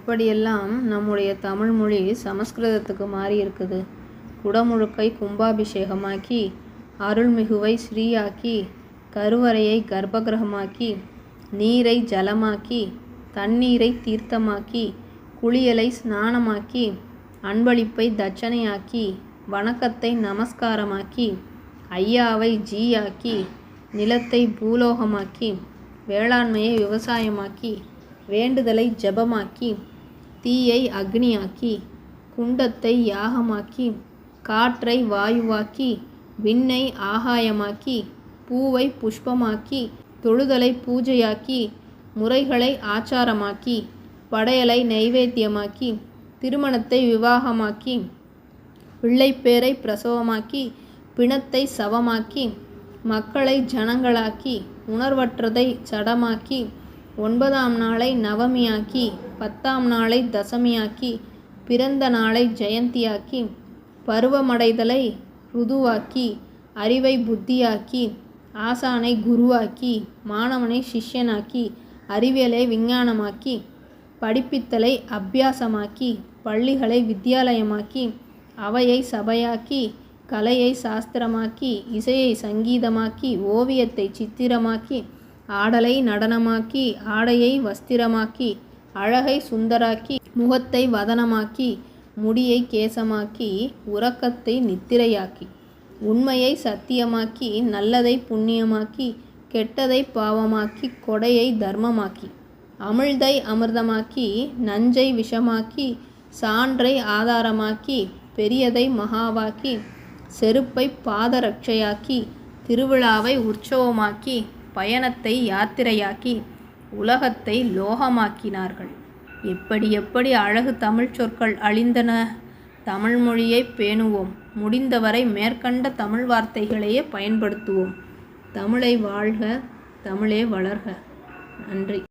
எப்படியெல்லாம் நம்முடைய தமிழ் மொழி சமஸ்கிருதத்துக்கு மாறி இருக்குது. குடமுழுக்கை கும்பாபிஷேகமாக்கி, அருள்மிகுவை ஸ்ரீயாக்கி, கருவறையை கர்ப்பகிரகமாக்கி, நீரை ஜலமாக்கி, தண்ணீரை தீர்த்தமாக்கி, குளியலை ஸ்நானமாக்கி, அன்பளிப்பை தட்சணையாக்கி, வணக்கத்தை நமஸ்காரமாக்கி, ஐயாவை ஜீயாக்கி, நிலத்தை பூலோகமாக்கி, வேளாண்மையை விவசாயமாக்கி, வேண்டுதலை ஜபமாக்கி, தீயை அக்னியாக்கி, குண்டத்தை யாகமாக்கி, காற்றை வாயுவாக்கி, விண்ணை ஆகாயமாக்கி, பூவை புஷ்பமாக்கி, தொழுதலை பூஜையாக்கி, முறைகளை ஆச்சாரமாக்கி, படையலை நைவேத்தியமாக்கி, திருமணத்தை விவாகமாக்கி, பிள்ளைப்பேரை பிரசவமாக்கி, பிணத்தை சவமாக்கி, மக்களை ஜனங்களாக்கி, உணர்வற்றதை சடமாக்கி, 9ஆம் நாளை நவமியாக்கி, 10ஆம் நாளை தசமியாக்கி, பிறந்த நாளை ஜெயந்தியாக்கி, பருவமடைதலை ருதுவாக்கி, அறிவை புத்தியாக்கி, ஆசானை குருவாக்கி, மாணவனை சிஷ்யனாக்கி, அறிவியலை விஞ்ஞானமாக்கி, படிப்பித்தலை அபியாசமாக்கி, பள்ளிகளை வித்யாலயமாக்கி, அவையை சபையாக்கி, கலையை சாஸ்திரமாக்கி, இசையை சங்கீதமாக்கி, ஓவியத்தை சித்திரமாக்கி, ஆடலை நடனமாக்கி, ஆடையை வஸ்திரமாக்கி, அழகை சுந்தராக்கி, முகத்தை வதனமாக்கி, முடியை கேசமாக்கி, உறக்கத்தை நித்திரையாக்கி, உண்மையை சத்தியமாக்கி, நல்லதை புண்ணியமாக்கி, கெட்டதை பாவமாக்கி, கொடையை தர்மமாக்கி, அமிழ்தை அமிர்தமாக்கி, நஞ்சை விஷமாக்கி, சான்றை ஆதாரமாக்கி, பெரியதை மகாவாக்கி, செருப்பை பாதரட்சையாக்கி, திருவிழாவை உற்சவமாக்கி, பயணத்தை யாத்திரையாக்கி, உலகத்தை லோகமாக்கினார்கள். எப்படி எப்படி அழகு தமிழ் சொற்கள் அழிந்தன. தமிழ் மொழியை பேணுவோம். முடிந்தவரை மேற்கண்ட தமிழ் வார்த்தைகளையே பயன்படுத்துவோம். தமிழை வாழ்க, தமிழே வளர்க. நன்றி.